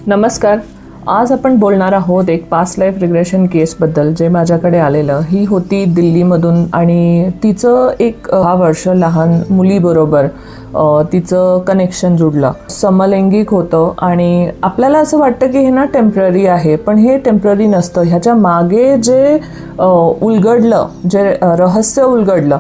नमस्कार. आज आपण बोलणार आहोत एक पास्ट लाईफ रिग्रेशन केसबद्दल जे माझ्याकडे आलेलं. ही होती दिल्लीमधून आणि तिचं एक 6 वर्ष लहान मुलीबरोबर तिचं कनेक्शन जुडलं. समलैंगिक होतं आणि आपल्याला असं वाटतं की हे ना टेम्पररी आहे, पण हे टेम्पररी नसतं. ह्याच्या मागे जे उलगडलं, जे रहस्य उलगडलं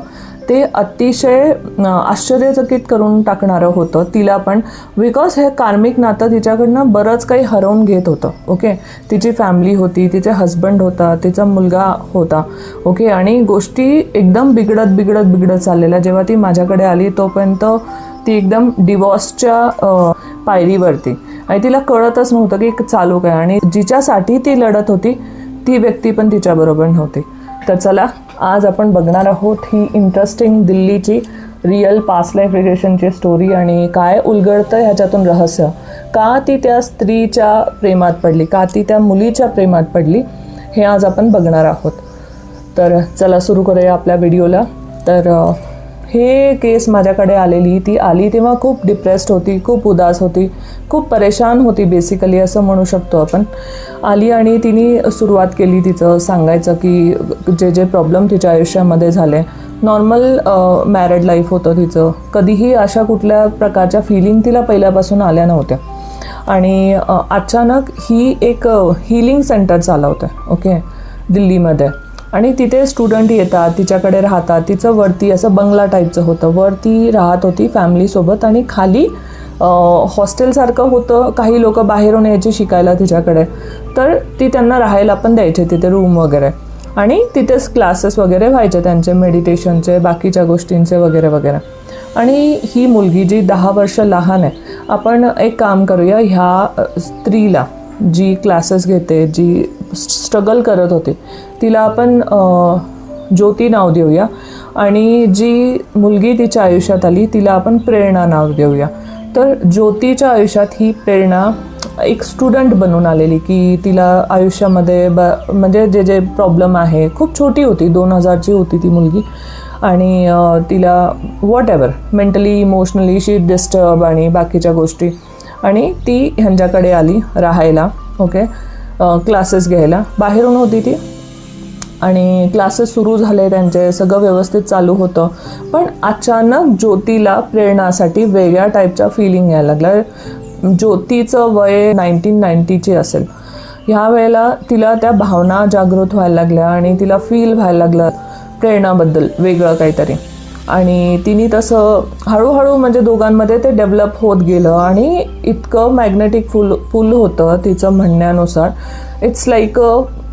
ते अतिशय आश्चर्यचकित करून टाकणारं होतं तिला पण. बिकॉज हे कार्मिक नातं तिच्याकडनं बरंच काही हरवून घेत होतं. ओके, तिची फॅमिली होती, तिचे हस्बंड होता, तिचा मुलगा होता. ओके, आणि गोष्टी एकदम बिघडत चाललेल्या. जेव्हा ती माझ्याकडे आली तोपर्यंत ती एकदम डिवॉर्सच्या पायरीवरती आणि तिला कळतच नव्हतं की चालू काय. आणि जिच्यासाठी ती लढत होती ती व्यक्ती पण तिच्याबरोबर नव्हती. तर चला, आज आपण बघणार आहोत ही इंटरेस्टिंग दिल्लीची रिअल पास्ट लाईफ रिग्रेशनची स्टोरी आणि काय उलगडतं ह्याच्यातून रहस्य. का ती त्या स्त्रीच्या प्रेमात पडली, का ती त्या मुलीच्या प्रेमात पडली, हे आज आपण बघणार आहोत. तर चला सुरू करूया आपल्या व्हिडिओला. तर हे केस माझ्याकडे आलेली, ती आली तेव्हा खूप डिप्रेस्ड होती, खूप उदास होती, खूप परेशान होती बेसिकली असं म्हणू शकतो आपण. आली आणि तिने सुरुवात केली तिचं सांगायचं की जे प्रॉब्लेम तिच्या आयुष्यामध्ये झाले. नॉर्मल मॅरिड लाईफ होतं तिचं, कधीही अशा कुठल्या प्रकारच्या फिलिंग तिला पहिल्यापासून आल्या नव्हत्या. आणि अचानक ही एक हीलिंग सेंटर चालवतं. ओके, दिल्लीमध्ये. आणि तिथे स्टुडंट येतात, तिच्याकडे राहतात. तिचं वरती असं बंगला टाईपचं होतं, वरती राहत होती फॅमिलीसोबत आणि खाली हॉस्टेलसारखं होतं. काही लोक बाहेरून यायची शिकायला तिच्याकडे, तर ती त्यांना राहायला पण द्यायचे तिथे रूम वगैरे. आणि तिथेच क्लासेस वगैरे व्हायचे त्यांचे, मेडिटेशनचे, बाकीच्या गोष्टींचे वगैरे वगैरे. आणि ही मुलगी जी 10 वर्ष लहान आहे, आपण एक काम करूया, ह्या स्त्रीला जी क्लासेस घेते, जी स्ट्रगल करत होती, तिला आपण ज्योती नाव देऊया. आणि जी मुलगी तिच्या आयुष्यात आली तिला आपण प्रेरणा नाव देऊया. तर ज्योतीच्या आयुष्यात ही प्रेरणा एक स्टुडंट बनून आलेली की तिला आयुष्यामध्ये म्हणजे जे प्रॉब्लेम आहे, खूप छोटी होती, 2000ची होती ती मुलगी. आणि तिला what ever mentally emotionally she disturb आणि बाकीच्या गोष्टी. आणि ती ह्यांच्याकडे आली राहायला. ओके, क्लासेस घ्यायला. बाहेरून होती ती आणि क्लासेस सुरू झाले त्यांचे, सगळं व्यवस्थित चालू होतं. पण अचानक ज्योतीला प्रेरणासाठी वेगळ्या टाईपच्या फिलिंग यायला लागल्या. ज्योतीचं वय 1990ची असेल. ह्या वेळेला तिला त्या भावना जागृत व्हायला लागल्या आणि तिला फील व्हायला लागलं प्रेरणाबद्दल वेगळं काहीतरी. आणि तिने तसं हळूहळू म्हणजे दोघांमध्ये ते डेव्हलप होत गेलं. आणि इतकं मॅग्नेटिक पुल होतं तिचं म्हणण्यानुसार, इट्स लाईक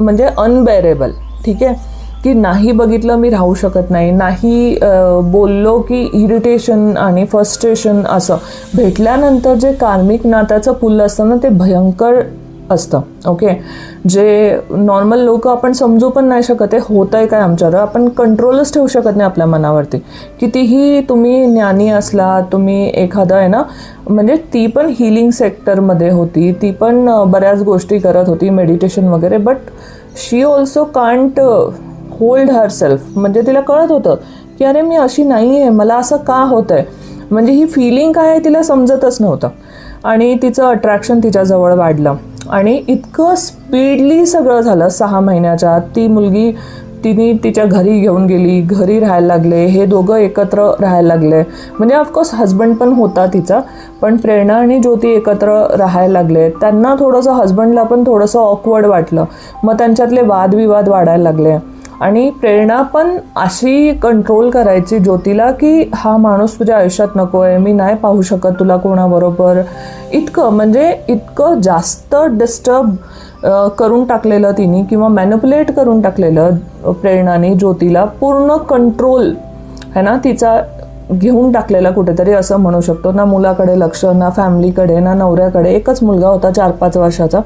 म्हणजे अनबेरेबल. ठीक आहे, की नाही बघितलं मी राहू शकत नाही, नाही बोललो की इरिटेशन आणि फ्रस्ट्रेशन. असं भेटल्यानंतर जे कार्मिक नात्याचं पुल असतं ना, ते भयंकर असतं. ओके, जे नॉर्मल लोक आपण समजू पण नाही शकत आहे होत आहे काय आमच्यावर. आपण कंट्रोलच ठेवू शकत नाही आपल्या मनावरती. कितीही तुम्ही ज्ञानी असला, तुम्ही एखादं आहे ना, म्हणजे ती पण हिलिंग सेक्टरमध्ये होती, ती पण बऱ्याच गोष्टी करत होती, मेडिटेशन वगैरे. But she also can't hold her self. म्हणजे तिला कळत होतं की अरे मी अशी नाही आहे, मला असं का होतं आहे, म्हणजे ही फिलिंग काय आहे तिला समजतच नव्हतं. आणि तिचं अट्रॅक्शन तिच्याजवळ वाढलं आणि इतकं स्पीडली सगळं झालं. 6 महिन्याच्या आत ती मुलगी तिने तिच्या घरी घेऊन गेली, घरी राहायला लागले, हे दोघं एकत्र राहायला लागले. म्हणजे ऑफकोर्स हस्बंड पण होता तिचा, पण प्रेरणा आणि ज्योती एकत्र राहायला लागले. त्यांना थोडंसं हस्बंडला पण थोडंसं ऑकवर्ड वाटलं, मग त्यांच्यातले वादविवाद वाढायला लागले. आणि प्रेरणा पण अशी कंट्रोल करायची ज्योतीला की हा माणूस तुझ्या आयुष्यात नको आहे, मी नाही पाहू शकत तुला कोणाबरोबर. इतकं म्हणजे इतकं जास्त डिस्टर्ब करून टाकलेलं तिने, किंवा मॅनिप्युलेट करून टाकलेलं प्रेरणाने ज्योतीला. पूर्ण कंट्रोल है ना तिचा घेऊन टाकलेला कुठेतरी असं म्हणू शकतो. ना मुलाकडे लक्ष, ना फॅमिलीकडे, ना नवऱ्याकडे. एकच मुलगा होता 4-5 वर्षाचा.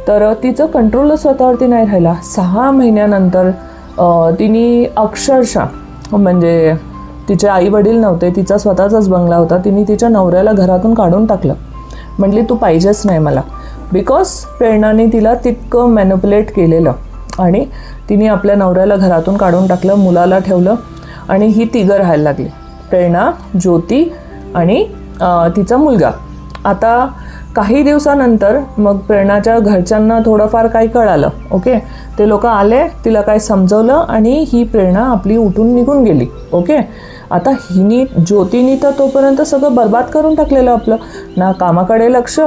तर तिचं कंट्रोलच स्वतःवरती नाही राहिला. 6 महिन्यानंतर तिने अक्षरशः म्हणजे तिचे आई वडील नव्हते, तिचा स्वतःचाच बंगला होता, तिने तिच्या नवऱ्याला घरातून काढून टाकलं. म्हटली तू पाहिजेच नाही मला. बिकॉज प्रेरणाने तिला तितकं मॅनिप्युलेट केलेलं. आणि तिने आपल्या नवऱ्याला घरातून काढून टाकलं, मुलाला ठेवलं आणि ही तिघं राहायला लागली, प्रेरणा, ज्योती आणि तिचा मुलगा. आता काही दिवसानंतर मग प्रेरणाच्या घरच्यांना थोडंफार काही कळालं. ओके, ते लोक आले, तिला काय समजवलं आणि ही प्रेरणा आपली उठून निघून गेली. ओके, आता ज्योतीनी तर तोपर्यंत सगळं बर्बाद करून टाकलेलं आपलं. ना कामाकडे लक्ष,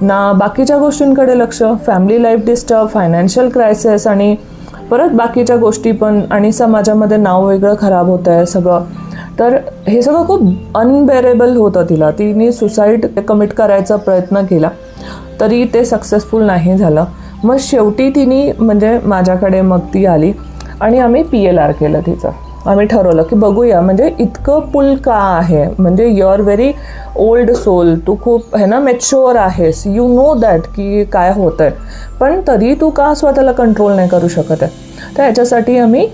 ना बाकीच्या गोष्टींकडे लक्ष, family life disturb, financial crisis आणि परत बाकीच्या गोष्टी पण, आणि समाजामध्ये नाव वेगळं खराब होतं आहे सगळं. तर हे सगळं खूप अनबेरेबल होतं तिला. तिने सुसाईड कमिट करायचा प्रयत्न केला तरी ते सक्सेसफुल नाही झालं. मग शेवटी तिने म्हणजे माझ्याकडे मग ती आली आणि आम्ही PLR केलं तिचं. आम्ही ठरवलं की बघूया म्हणजे इतकं पुल का आहे, म्हणजे you are very old soul, तू खूप है ना मॅच्युअर आहेस, यू नो दॅट की काय होतं आहे, पण तरी तू का स्वतःला कंट्रोल नाही करू शकत आहे. तर याच्यासाठी आम्ही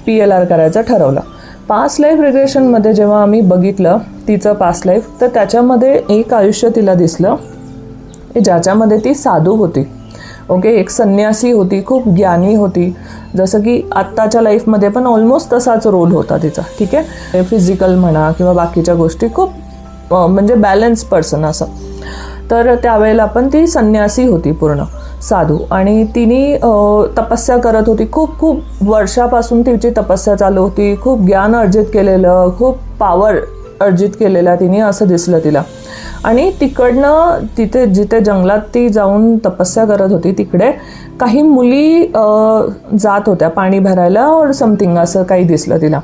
PLR करायचं ठरवलं. पास्ट लाईफ रिग्रेशनमध्ये जेव्हा आम्ही बघितलं तिचं पास्ट लाईफ, तर त्याच्यामध्ये एक आयुष्य तिला दिसलं ज्याच्यामध्ये ती साधू होती. ओके, एक संन्यासी होती, खूप ज्ञानी होती, जसं की आत्ताच्या लाईफमध्ये पण ऑलमोस्ट तसाच रोल होता तिचा. ठीक आहे, फिजिकल म्हणा किंवा बाकीच्या गोष्टी खूप म्हणजे बॅलन्स पर्सन असं. तर त्यावेळेला पण ती संन्यासी होती, पूर्ण साधू, आणि तिने तपस्या करत होती. खूप खूप वर्षापासून तिची तपस्या चालू होती, खूप ज्ञान अर्जित केलेलं, खूप पॉवर अर्जित केलेला तिने असं दिसलं तिला. आणि तिकडनं जिथे जंगलात ती जाऊन तपस्या करत होती तिकडे काही मुली जात होत्या पाणी भरायला और समथिंग असं काही दिसलं तिला.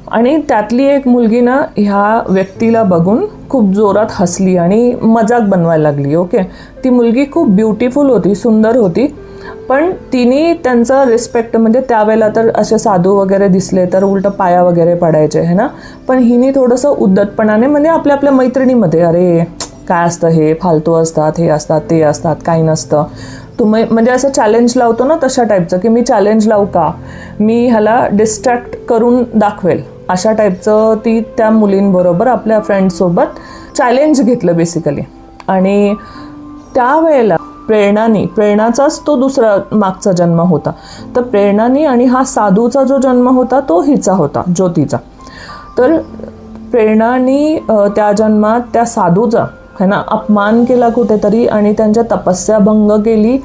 आणि त्यातली एक मुलगी ना ह्या व्यक्तीला बघून खूप जोरात हसली आणि मजाक बनवायला लागली. ओके, ती मुलगी खूप ब्युटिफुल होती, सुंदर होती, पण तिने त्यांचा रिस्पेक्ट, म्हणजे त्यावेळेला तर असे साधू वगैरे दिसले तर उलटं पाया वगैरे पडायचे है ना, पण हिने थोडंसं उद्धटपणाने म्हणजे आपल्या मैत्रिणीमध्ये अरे काय असतं हे, फालतू असतात, हे असतात, ते असतात, काही नसतं, तुम्ही म्हणजे असं चॅलेंज लावतो ना तशा टाईपचं की मी चॅलेंज लावू का, मी ह्याला डिस्ट्रॅक्ट करून दाखवेल, अशा टाईपचं ती त्या मुलींबरोबर आपल्या फ्रेंड्ससोबत चॅलेंज घेतलं बेसिकली. आणि त्यावेळेला प्रेरणाचाच तो दुसरा मागचा जन्म होता. तर प्रेरणानी आणि हा साधूचा जो जन्म होता तो हिचा होता, ज्योतीचा. तर प्रेरणानी त्या जन्मात त्या साधूचा है ना अपमान केला कुठेतरी आणि त्यांच्या तपस्या भंग केली.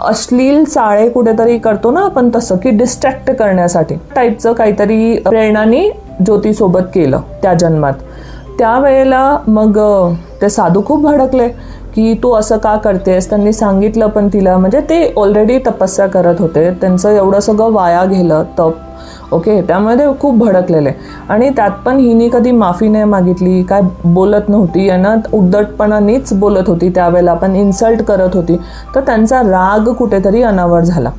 अश्लील चाळे कुठेतरी करतो ना आपण तसं, की डिस्ट्रॅक्ट करण्यासाठी टाईपचं काहीतरी प्रेरणानी ज्योतीसोबत केलं त्या जन्मात. त्यावेळेला मग ते साधू खूप भडकले की तू असं का करतेस. त्यांनी सांगितलं पण तिला, म्हणजे ते ऑलरेडी तपस्या करत होते, त्यांचं एवढं सगळं वाया गेलं तप. ओके, त्यामुळे ते खूप भडकलेले. आणि त्यात पण हिने कधी माफी नाही मागितली, काय बोलत नव्हती, यांना उद्धटपणानेच बोलत होती, त्यावेळेला पण इन्सल्ट करत होती. तर त्यांचा राग कुठेतरी अनावर झाला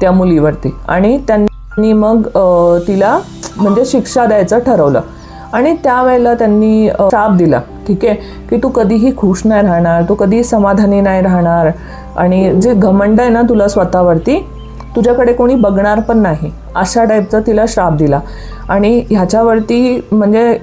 त्या मुलीवरती आणि त्यांनी मग तिला म्हणजे शिक्षा द्यायचं ठरवलं. आणि त्यावेळेला त्यांनी शाप दिला, ठीक आहे, की तू कधीही खुश नाही राहणार, तू कधीही समाधानी नाही राहणार, आणि जे घमंड आहे ना तुला स्वतःवरती, तुझ्याकडे कोणी बघणार पण नाही, अशा टाईपचा तिला श्राप दिला. आणि ह्याच्यावरती म्हणजे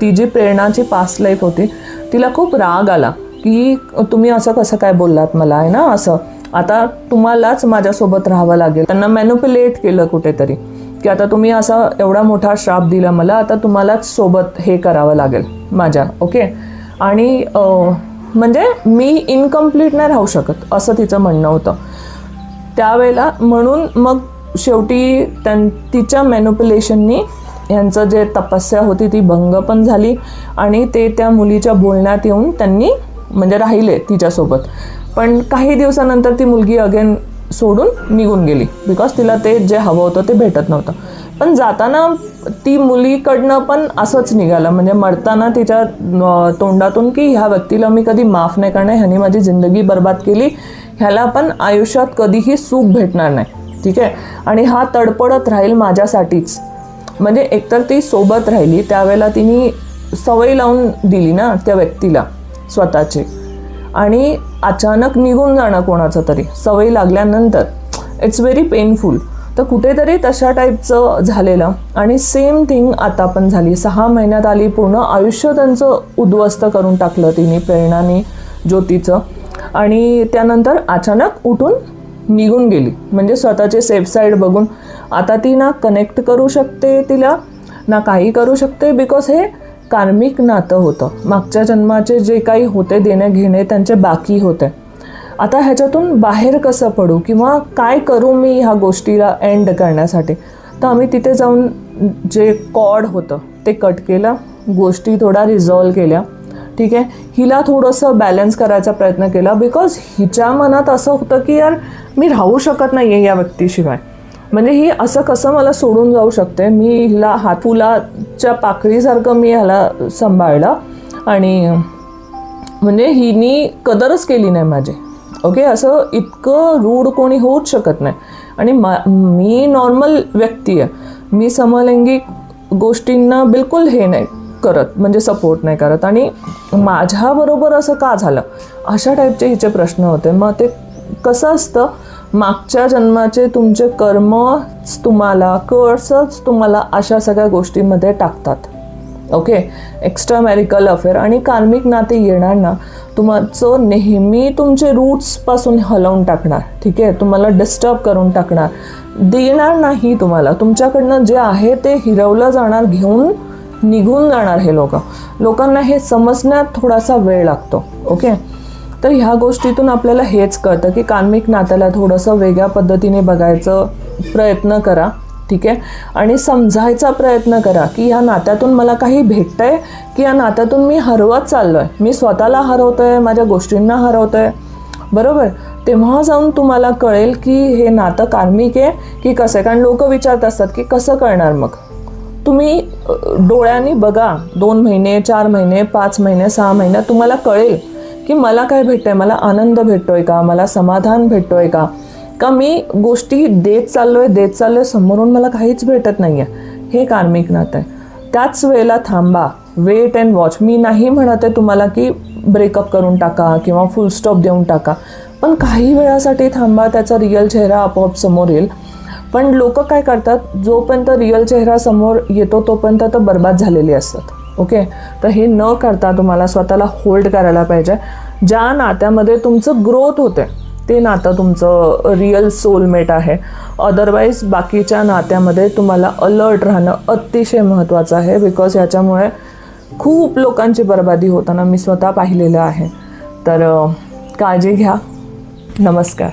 ती जी प्रेरणाची पास्ट लाईफ होती तिला खूप राग आला की तुम्ही असं कसं काय बोललात मला, आहे ना, असं आता तुम्हालाच माझ्यासोबत राहावं लागेल. त्यांना मॅनिप्युलेट केलं कुठेतरी की आता तुम्ही असा एवढा मोठा श्राप दिला मला, आता तुम्हालाच सोबत हे करावं लागेल माझ्या. ओके, आणि म्हणजे मी इनकम्प्लीट नाही राहू शकत असं तिचं म्हणणं होतं त्यावेळेला. म्हणून मग शेवटी तिच्या मॅनिप्युलेशननी यांचं जे तपस्या होती ती भंग पण झाली आणि ते त्या मुलीच्या बोलण्यात येऊन त्यांनी म्हणजे राहिले तिच्यासोबत. पण काही दिवसानंतर ती मुलगी अगेन सोडून निघून गेली बिकॉज तिला ते जे हवं होतं ते भेटत नव्हतं. पण जाताना ती मुलीकडनं पण असंच निघालं, म्हणजे मरताना तिच्या तोंडातून की ह्या व्यक्तीला मी कधी माफ नाही करणार, ह्याने माझी जिंदगी बर्बाद केली, ह्याला पण आयुष्यात कधीही सुख भेटणार नाही, ठीक आहे, आणि हा तडपडत राहील माझ्यासाठीच. म्हणजे एकतर ती सोबत राहिली, त्यावेळेला तिने सवय लावून दिली ना त्या व्यक्तीला स्वतःची, आणि अचानक निघून जाणं कोणाचं तरी सवय लागल्यानंतर इट्स व्हेरी पेनफुल. तर कुठेतरी तशा टाईपचं झालेलं. आणि सेम थिंग आता पण झाली. 6 महिन्यात आली, पूर्ण आयुष्य त्यांचं उद्ध्वस्त करून टाकलं तिने, प्रेरणाने ज्योतीचं. आणि त्यानंतर अचानक उठून निघून गेली, म्हणजे स्वतःचे सेफ साईड बघून. आता ती ना कनेक्ट करू शकते तिला ना काही करू शकते बिकॉज हे कार्मिक नातं होतं. मागच्या जन्माचे जे काही होते देणे घेणे त्यांचे बाकी होते. आता ह्याच्यातून बाहेर कसं पडू किंवा काय करू मी ह्या गोष्टीला एंड करण्यासाठी. तर आम्ही तिथे जाऊन जे कॉर्ड होतं ते कट केलं, गोष्टी थोडा रिझॉल्व केल्या. ठीक आहे, हिला थोडंसं बॅलन्स करायचा प्रयत्न केला. बिकॉज हिच्या मनात असं होतं की यार मी राहू शकत नाही आहे या व्यक्तीशिवाय. म्हणजे ही असं कसं मला सोडून जाऊ शकते. मी हिला फुलाच्या पाकळीसारखं मी ह्याला सांभाळलं आणि म्हणजे हिनी कदरच केली नाही माझी. ओके, असं इतकं रूढ कोणी होऊच शकत नाही. आणि मी नॉर्मल व्यक्ती आहे. मी समलैंगिक गोष्टींना बिलकुल हे नाही करत, म्हणजे सपोर्ट नाही करत. आणि माझ्याबरोबर असं का झालं अशा टाईपचे हिचे प्रश्न होते. मग ते कसं असतं, मागच्या जन्माचे तुमचे कर्मच तुम्हाला, कर्सच तुम्हाला अशा सगळ्या गोष्टींमध्ये टाकतात. ओके, एक्स्ट्रा मॅरिकल अफेअर आणि कार्मिक नाते येणार ना, तुमचं नेहमी तुमचे रूट्सपासून हलवून टाकणार. ठीक आहे, तुम्हाला डिस्टर्ब करून टाकणार, देणार नाही तुम्हाला. तुमच्याकडनं जे आहे ते हिरवलं जाणार, घेऊन निघून जाणार. हे लोकांना हे समजण्यात थोडासा वेळ लागतो. ओके, तर ह्या गोष्टीतून आपल्याला हेच कळतं की कार्मिक नात्याला थोडंसं वेगळ्या पद्धतीने बघायचं प्रयत्न करा. ठीक आहे, आणि समजायचा प्रयत्न करा की ह्या नात्यातून मला काही भेटतंय की या नात्यातून मी हरवत चाललो आहे, मी स्वतःला हरवतोय, माझ्या गोष्टींना हरवतोय. बरोबर, तेव्हा जाऊन तुम्हाला कळेल की हे नातं कार्मिक आहे की कसं आहे. कारण लोक विचारत असतात की कसं कळणार. मग तुम्ही डोळ्यांनी बघा, 2 महिने 4 महिने 5 महिने 6 महिने तुम्हाला कळेल की मला काय भेटतंय, मला आनंद भेटतोय का, मला समाधान भेटतोय का, का मी गोष्टी देत चाललोय समोरून मला काहीच भेटत नाही आहे. हे कार्मिक नातं आहे. त्याच वेळेला थांबा, वेट अँड वॉच. मी नाही म्हणत आहे तुम्हाला की ब्रेकअप करून टाका किंवा फुल स्टॉप देऊन टाका, पण काही वेळासाठी थांबा, त्याचा रिअल चेहरा आपोआप समोर येईल. पण लोक काय करतात, जोपर्यंत रिअल चेहरा समोर येतो तोपर्यंत तर बर्बाद झालेली असतात. ओके, तर हे न करता तुम्हाला स्वतःला होल्ड करायला पाहिजे. ज्या नात्यामध्ये तुमचं ग्रोथ होते ते नातं तुमचं रिअल सोलमेट आहे. अदरवाईज बाकीच्या नात्यामध्ये तुम्हाला अलर्ट राहणं अतिशय महत्त्वाचं आहे. बिकॉज ह्याच्यामुळे खूप लोकांची बर्बादी होताना मी स्वतः पाहिलेलं आहे. तर काळजी घ्या. नमस्कार.